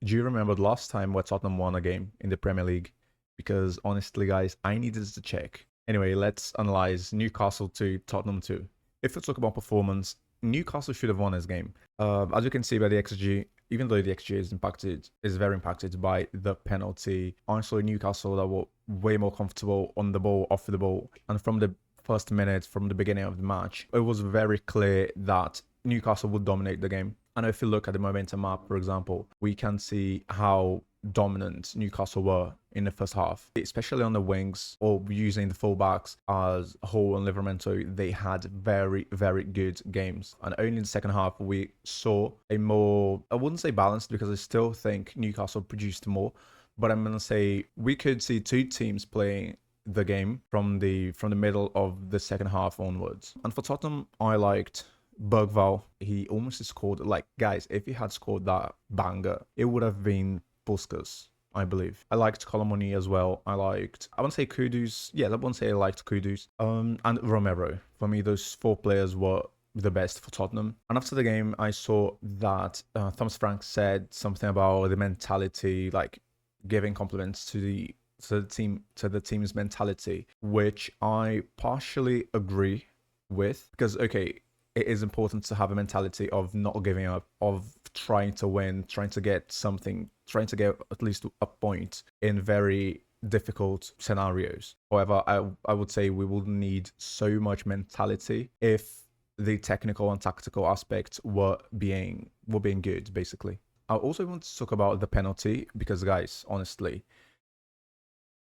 Do you remember the last time where Tottenham won a game in the Premier League? Because honestly, guys, I needed to check. Anyway, let's analyze Newcastle 2, Tottenham 2. If we talk about performance, Newcastle should have won this game. As you can see by the XG, even though the XG is very impacted by the penalty. I saw Newcastle that were way more comfortable on the ball, off the ball, and from the first minute, from the beginning of the match, it was very clear that Newcastle would dominate the game. And if you look at the momentum map, for example, we can see how dominant Newcastle were in the first half, especially on the wings or using the fullbacks as Hall and Livramento. They had very, very good games. And only in the second half, we saw a more, I wouldn't say balanced because I still think Newcastle produced more, but I'm going to say we could see two teams playing the game from the middle of the second half onwards. And for Tottenham, I liked Bergval. He almost scored. Like, guys, if he had scored that banger, it would have been Puskas, I believe. I liked Colomoni as well. I wouldn't say Kudus. Yeah, I wouldn't say I liked Kudus. And Romero. For me, those four players were the best for Tottenham. And after the game, I saw that Thomas Frank said something about the mentality, like giving compliments to the team's mentality, which I partially agree with. Because okay, it is important to have a mentality of not giving up, of trying to win, trying to get something, trying to get at least a point in very difficult scenarios. However, I would say we will need so much mentality if the technical and tactical aspects were being good, basically. I also want to talk about the penalty because, guys, honestly,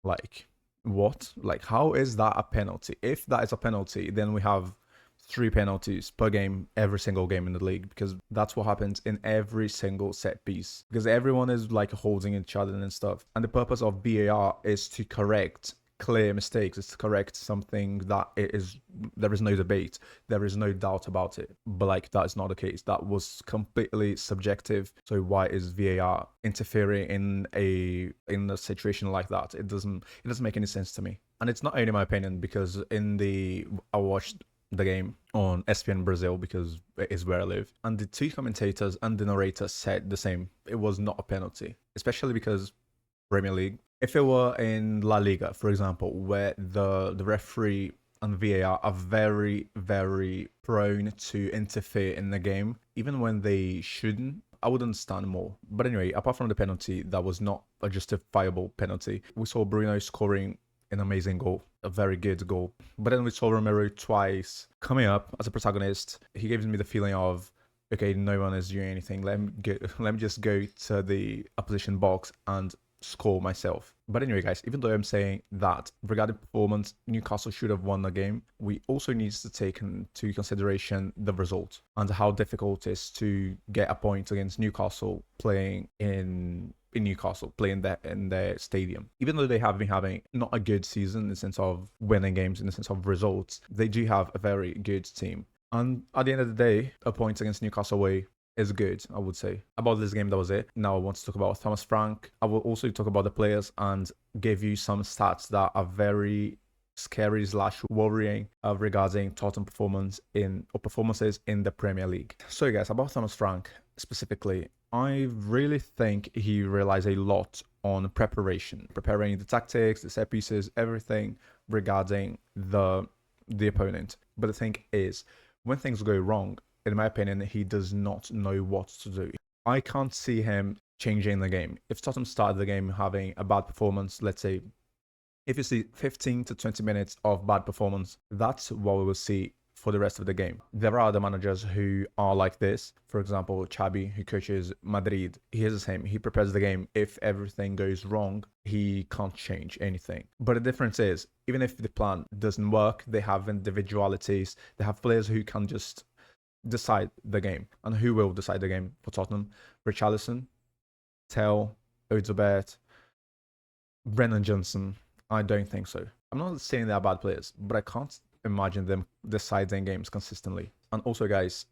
like, what? Like, how is that a penalty? If that is a penalty, then we have 3 penalties per game, every single game in the league, because that's what happens in every single set piece. Because everyone is like holding each other and stuff. And the purpose of VAR is to correct clear mistakes, is to correct something that there is no debate, there is no doubt about it. But like, that is not the case. That was completely subjective. So why is VAR interfering in a situation like that? It doesn't make any sense to me. And it's not only my opinion, because I watched the game on ESPN Brazil because it is where I live, and the two commentators and the narrator said the same. It was not a penalty, especially because Premier League. If it were in La Liga, for example, where the referee and VAR are very, very prone to interfere in the game, even when they shouldn't, I would understand more. But anyway, apart from the penalty, that was not a justifiable penalty. We saw Bruno scoring an amazing goal, a very good goal. But then we saw Romero twice coming up as a protagonist. He gives me the feeling of, okay, no one is doing anything. Let me just go to the opposition box and score myself. But anyway, guys, even though I'm saying that regarding performance, Newcastle should have won the game, we also need to take into consideration the result and how difficult it is to get a point against Newcastle playing in Newcastle, playing in their stadium. Even though they have been having not a good season in the sense of winning games, in the sense of results, they do have a very good team. And at the end of the day, a point against Newcastle away is good, I would say. About this game, that was it. Now I want to talk about Thomas Frank. I will also talk about the players and give you some stats that are very scary / worrying regarding Tottenham performances in the Premier League. So guys, about Thomas Frank specifically, I really think he relies a lot on preparing the tactics, the set pieces, everything regarding the opponent. But the thing is, when things go wrong, in my opinion, he does not know what to do. I can't see him changing the game. If Tottenham started the game having a bad performance, let's say, if you see 15 to 20 minutes of bad performance, that's what we will see for the rest of the game. There are other managers who are like this. For example, Xabi, who coaches Madrid, he is the same. He prepares the game. If everything goes wrong, he can't change anything. But the difference is, even if the plan doesn't work, they have individualities. They have players who can just decide the game. And who will decide the game for Tottenham? Richarlison, Tell, Odegaard, Brennan Johnson. I don't think so. I'm not saying they're bad players, but I can't imagine them deciding games consistently. And also, guys,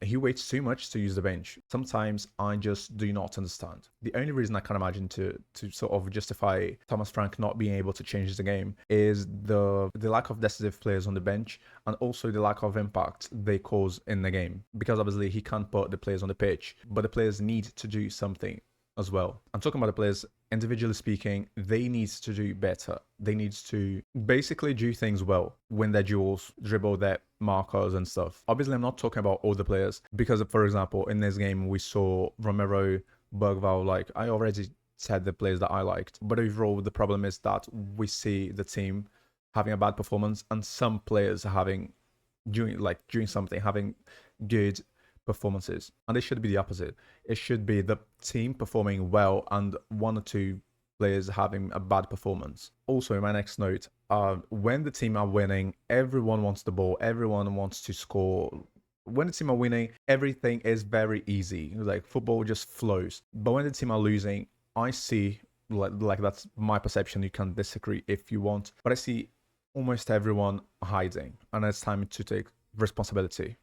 he waits too much to use the bench. Sometimes I just do not understand. The only reason I can imagine to sort of justify Thomas Frank not being able to change the game is the lack of decisive players on the bench, and also the lack of impact they cause in the game. Because obviously he can't put the players on the pitch, but the players need to do something as well. I'm talking about the players individually speaking. They need to do better. They need to basically do things well, win their duels, dribble their markers and stuff. Obviously, I'm not talking about all the players because, for example, in this game we saw Romero, Bergval. Like I already said, the players that I liked. But overall, the problem is that we see the team having a bad performance and some players having doing something, having good performances. And it should be the opposite. It should be the team performing well and one or two players having a bad performance. Also, in my next note, when the team are winning, everyone wants the ball, everyone wants to score. When the team are winning, everything is very easy. Like football just flows. But when the team are losing, I see, like that's my perception. You can disagree if you want, but I see almost everyone hiding, and it's time to take responsibility.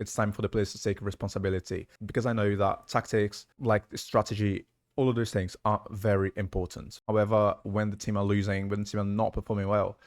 It's time for the players to take responsibility, because I know that tactics, like strategy, all of those things are very important. However, when the team are losing, when the team are not performing well,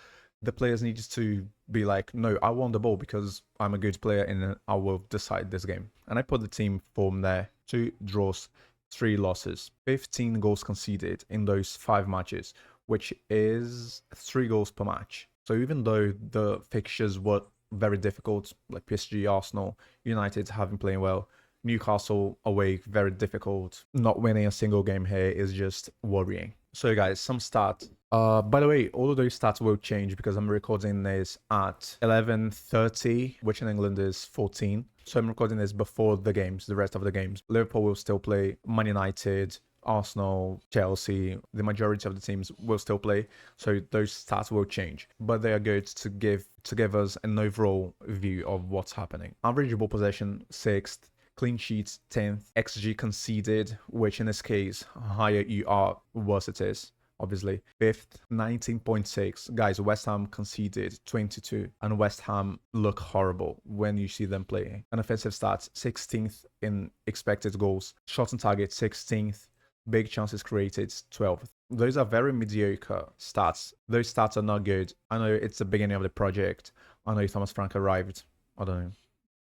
the players need to be like, no, I want the ball because I'm a good player and I will decide this game. And I put the team form there: 2 draws, 3 losses, 15 goals conceded in those 5 matches, which is 3 goals per match. So even though the fixtures were very difficult, like PSG, Arsenal, United haven't playing well, Newcastle away, very difficult. Not winning a single game here is just worrying. So guys, some stats. By the way, all of those stats will change because I'm recording this at 11:30, which in England is 14. So I'm recording this before the games, the rest of the games. Liverpool will still play, Man United, Arsenal, Chelsea, the majority of the teams will still play, so those stats will change, but they are good to give us an overall view of what's happening. Average ball possession 6th, clean sheets 10th, XG conceded, which in this case, higher you are, worse it is. Obviously, 5th, 19.6. Guys, West Ham conceded 22, and West Ham look horrible when you see them playing. And offensive stats, 16th in expected goals, shots on target 16th, big chances created 12th. Those are very mediocre stats. Those stats are not good. I know it's the beginning of the project. I know Thomas Frank arrived, I don't know,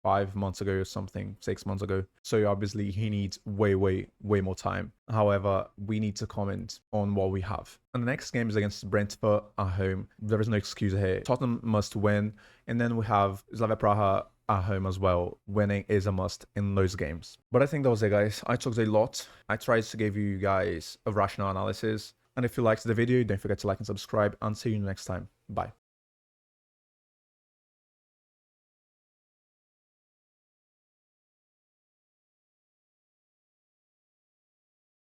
5 months ago or something, 6 months ago. So obviously he needs way more time. However, we need to comment on what we have. And the next game is against Brentford at home. There is no excuse here. Tottenham must win. And then we have Slavia Praha at home as well. Winning is a must in those games. But I think that was it, guys. I talked a lot. I tried to give you guys a rational analysis. And if you liked the video, don't forget to like and subscribe, and see you next time. Bye.